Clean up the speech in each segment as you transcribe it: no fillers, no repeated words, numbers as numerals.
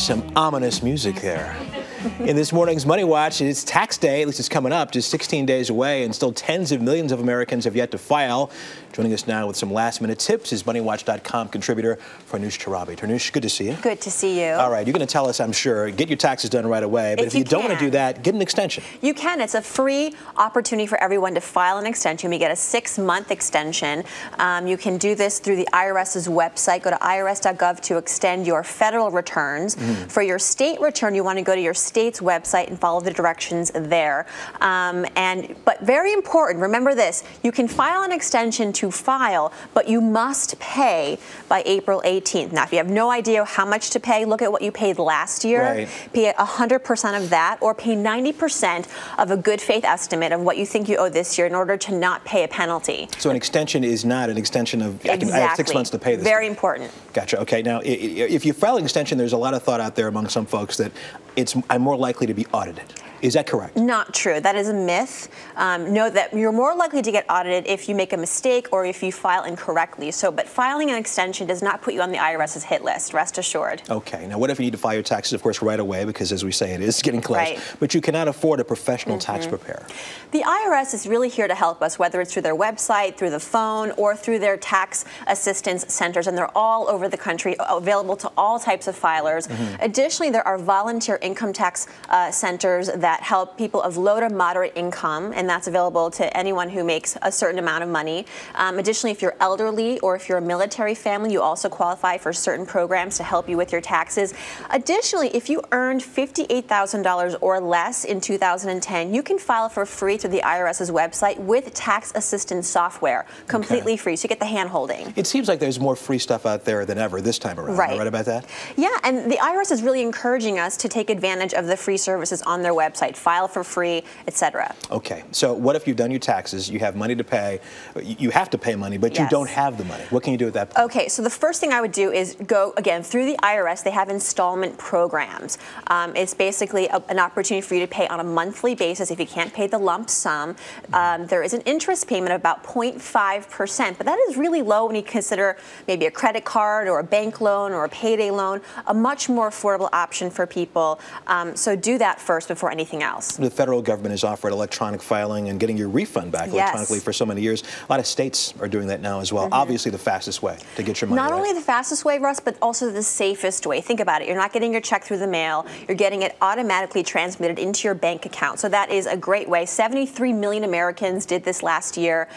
Some ominous music there. In this morning's Money Watch, it's tax day, at least it's coming up, just 16 days away, and still tens of millions of Americans have yet to file. Joining us now with some last-minute tips is MoneyWatch.com contributor Farnoosh Torabi. Farnoosh, good to see you. Good to see you. All right, you're going to tell us, I'm sure, get your taxes done right away, but if you don't want to do that, get an extension. You can. It's a free opportunity for everyone to file an extension. You get a 6-month extension. You can do this through the IRS's website. Go to irs.gov to extend your federal returns. For your state return, you want to go to your state's website and follow the directions there. But very important, remember this, you can file an extension to file, but you must pay by April 18th. Now, if you have no idea how much to pay, look at what you paid last year. Right. Pay 100% of that, or pay 90% of a good faith estimate of what you think you owe this year in order to not pay a penalty. So an extension is not an extension of, exactly. I have 6 months to pay this. Very important. Gotcha. Okay. Now, if you file an extension, there's a lot of thought out there among some folks that I'm more likely to be audited. Is that correct? Not true. That is a myth. Know that you're more likely to get audited if you make a mistake or if you file incorrectly. But filing an extension does not put you on the IRS's hit list, rest assured. Okay. Now, what if you need to file your taxes, of course, right away, because as we say, it is getting close. Right. But you cannot afford a professional tax preparer. The IRS is really here to help us, whether it's through their website, through the phone, or through their tax assistance centers, and they're all over the country, available to all types of filers. Additionally, there are volunteer income tax centers that help people of low to moderate income, and that's available to anyone who makes a certain amount of money. Additionally, if you're elderly or if you're a military family, you also qualify for certain programs to help you with your taxes. Additionally, if you earned $58,000 or less in 2010, you can file for free through the IRS's website with tax assistance software, completely free, so you get the hand-holding. It seems like there's more free stuff out there than ever this time around. Right. Am I right about that? Yeah, and the IRS is really encouraging us to take advantage of the free services on their website, file for free, etc. Okay, so what if you've done your taxes, you have money to pay, you have to pay money, but you don't have the money? What can you do at that point? Okay, so the first thing I would do is go, again, through the IRS. They have installment programs. It's basically an opportunity for you to pay on a monthly basis if you can't pay the lump sum. There is an interest payment of about 0.5%, but that is really low when you consider maybe a credit card or a bank loan or a payday loan, a much more affordable option for people. So do that first before anything else. The federal government has offered electronic filing and getting your refund back electronically for so many years. A lot of states are doing that now as well. Obviously the fastest way to get your money. Not only the fastest way, Russ, but also the safest way. Think about it. You're not getting your check through the mail. You're getting it automatically transmitted into your bank account. So that is a great way. 73 million Americans did this last year.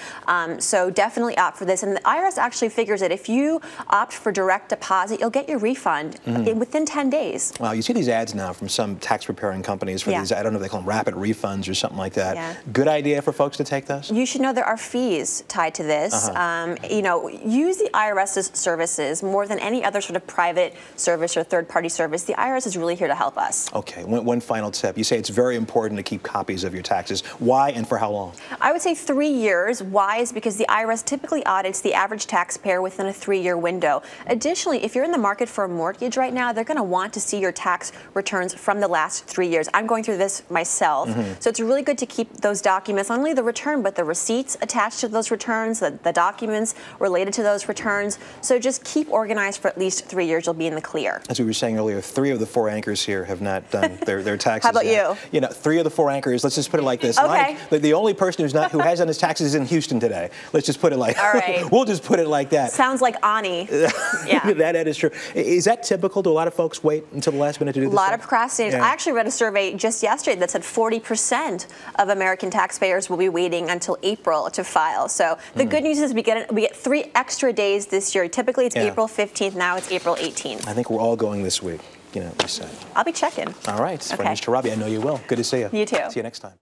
So definitely opt for this. And the IRS actually figures that if you opt for direct deposit, you'll get your refund within 10 days. Wow, you see these ads now from some tax preparing companies for these, I don't know if they call them rapid refunds or something like that. Good idea for folks to take those? You should know there are fees tied to this. You know, use the IRS's services more than any other sort of private service or third-party service. The IRS is really here to help us. Okay, one final tip. You say it's very important to keep copies of your taxes. Why and for how long? I would say 3 years. Why is because the IRS typically audits the average taxpayer within a 3-year window. Additionally, if you're in the market for a mortgage right now, they're going to want to see your tax returns from the last 3 years. I'm going through this myself, so it's really good to keep those documents, not only the return, but the receipts attached to those returns, the documents related to those returns. So just keep organized for at least 3 years. You'll be in the clear. As we were saying earlier, 3 of the 4 anchors here have not done their taxes. How about you? You know, 3 of the 4 anchors, let's just put it like this. Okay. The only person who has done his taxes is in Houston today. Let's just put it like, all right. We'll just put it like that. Sounds like Ani. Yeah. That is true. Is that typical? Do a lot of folks wait until the last minute to do this? A lot of procrastinators. I actually read a survey just yesterday that said 40% of American taxpayers will be waiting until April to file. So the good news is we get 3 extra days this year. Typically it's April 15th. Now it's April 18th. I think we're all going this week. You know, we said. I'll be checking. All right. Farnoosh Torabi, I know you will. Good to see you. You too. See you next time.